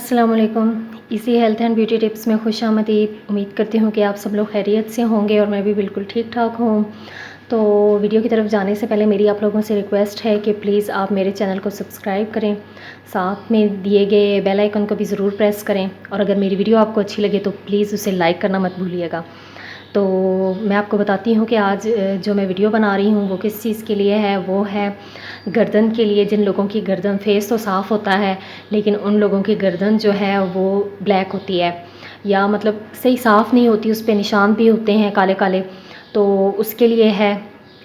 अस्सलाम वालेकुम। इसी हेल्थ एंड ब्यूटी टिप्स में खुशामदीद। उम्मीद करती हूँ कि आप सब लोग खैरियत से होंगे और मैं भी बिल्कुल ठीक ठाक हूँ। तो वीडियो की तरफ जाने से पहले मेरी आप लोगों से रिक्वेस्ट है कि प्लीज़ आप मेरे चैनल को सब्सक्राइब करें, साथ में दिए गए बेल आइकन को भी ज़रूर प्रेस करें और अगर मेरी वीडियो आपको अच्छी लगे तो प्लीज़ उसे लाइक करना मत भूलिएगा। तो मैं आपको बताती हूँ कि आज जो मैं वीडियो बना रही हूँ वो किस चीज़ के लिए है। वो है गर्दन के लिए। जिन लोगों की गर्दन, फेस तो साफ़ होता है लेकिन उन लोगों की गर्दन जो है वो ब्लैक होती है या मतलब सही साफ़ नहीं होती, उस पर निशान भी होते हैं काले काले, तो उसके लिए है।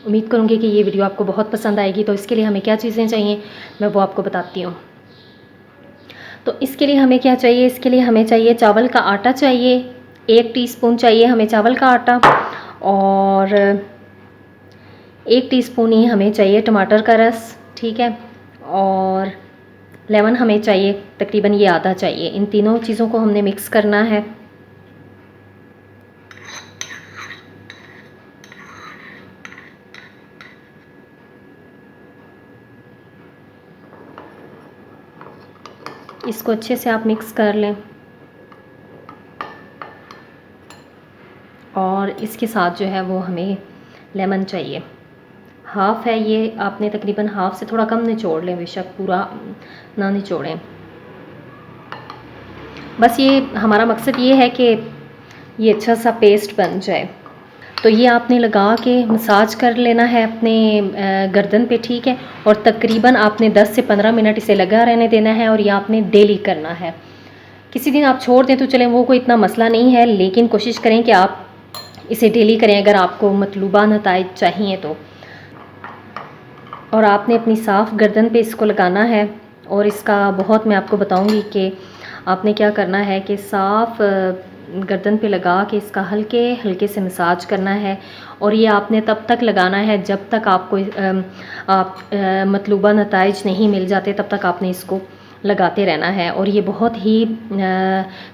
उम्मीद करूँगी कि ये वीडियो आपको बहुत पसंद आएगी। तो इसके लिए हमें क्या चीज़ें चाहिए मैं वो आपको बताती हूँ। तो इसके लिए हमें क्या चाहिए, इसके लिए हमें चाहिए चावल का आटा चाहिए, 1 टीस्पून चाहिए हमें चावल का आटा, और 1 टीस्पून ही हमें चाहिए टमाटर का रस, ठीक है। और लेमन हमें चाहिए तकरीबन ये आधा चाहिए। इन तीनों चीज़ों को हमने मिक्स करना है। इसको अच्छे से आप मिक्स कर लें और इसके साथ जो है वो हमें लेमन चाहिए। हाफ़ है ये, आपने तकरीबन हाफ़ से थोड़ा कम निचोड़ लें, बेशक पूरा ना निचोड़ें। बस ये हमारा मकसद ये है कि ये अच्छा सा पेस्ट बन जाए। तो ये आपने लगा के मसाज कर लेना है अपने गर्दन पे, ठीक है। और तकरीबन आपने 10 से 15 मिनट इसे लगा रहने देना है और ये आपने डेली करना है। किसी दिन आप छोड़ दें तो चलें, वो कोई इतना मसला नहीं है, लेकिन कोशिश करें कि आप इसे डेली करें अगर आपको मतलूबा नताइज चाहिए तो। और आपने अपनी साफ़ गर्दन पे इसको लगाना है। और इसका बहुत मैं आपको बताऊंगी कि आपने क्या करना है कि साफ़ गर्दन पे लगा के इसका हल्के हल्के से मसाज करना है। और ये आपने तब तक लगाना है जब तक आपको मतलूबा नताइज नहीं मिल जाते, तब तक आपने इसको लगाते रहना है। और ये बहुत ही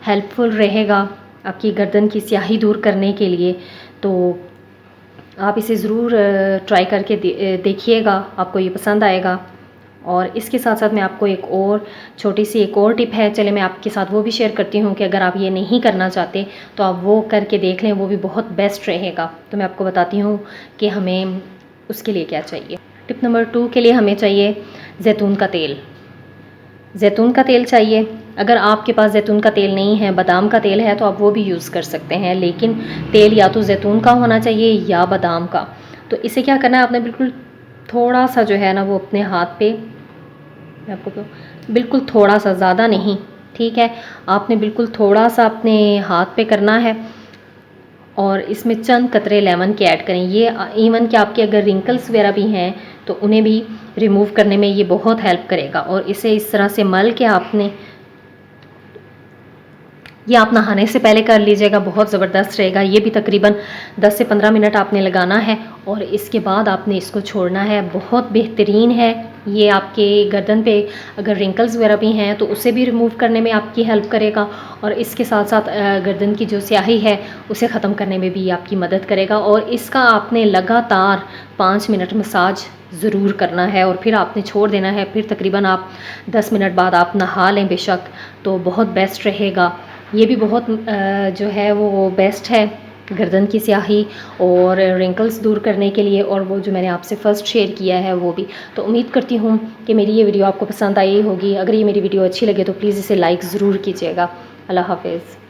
हेल्पफुल रहेगा आपकी गर्दन की स्याही दूर करने के लिए। तो आप इसे ज़रूर ट्राई करके देखिएगा, आपको ये पसंद आएगा। और इसके साथ साथ मैं आपको एक और छोटी सी एक और टिप है, चले मैं आपके साथ वो भी शेयर करती हूँ कि अगर आप ये नहीं करना चाहते तो आप वो करके देख लें, वो भी बहुत बेस्ट रहेगा। तो मैं आपको बताती हूँ कि हमें उसके लिए क्या चाहिए। टिप नंबर 2 के लिए हमें चाहिए जैतून का तेल। जैतून का तेल चाहिए। अगर आपके पास जैतून का तेल नहीं है, बादाम का तेल है, तो आप वो भी यूज़ कर सकते हैं, लेकिन तेल या तो जैतून का होना चाहिए या बादाम का। तो इसे क्या करना है, आपने बिल्कुल थोड़ा सा जो है ना वो अपने हाथ पे, मैं आपको बिल्कुल थोड़ा सा, ज़्यादा नहीं, ठीक है। आपने बिल्कुल थोड़ा सा अपने हाथ पे करना है और इसमें चंद कतरे लेमन के ऐड करें। ये इवन कि आपके अगर रिंकल्स वगैरह भी हैं तो उन्हें भी रिमूव करने में ये बहुत हेल्प करेगा। और इसे इस तरह से मल के आपने, ये आप नहाने से पहले कर लीजिएगा, बहुत ज़बरदस्त रहेगा। ये भी तकरीबन 10 से 15 मिनट आपने लगाना है और इसके बाद आपने इसको छोड़ना है। बहुत बेहतरीन है ये, आपके गर्दन पे अगर रिंकल्स वगैरह भी हैं तो उसे भी रिमूव करने में आपकी हेल्प करेगा और इसके साथ साथ गर्दन की जो स्याही है उसे ख़त्म करने में भी आपकी मदद करेगा। और इसका आपने लगातार 5 मिनट मसाज ज़रूर करना है और फिर आपने छोड़ देना है। फिर तकरीबन आप 10 मिनट बाद आप नहा लें बेशक, तो बहुत बेस्ट रहेगा। ये भी बहुत जो है वो बेस्ट है गर्दन की स्याही और रिंकल्स दूर करने के लिए, और वो जो मैंने आपसे फ़र्स्ट शेयर किया है वो भी। तो उम्मीद करती हूँ कि मेरी ये वीडियो आपको पसंद आई होगी। अगर ये मेरी वीडियो अच्छी लगे तो प्लीज़ इसे लाइक ज़रूर कीजिएगा। अल्लाह हाफ़िज़।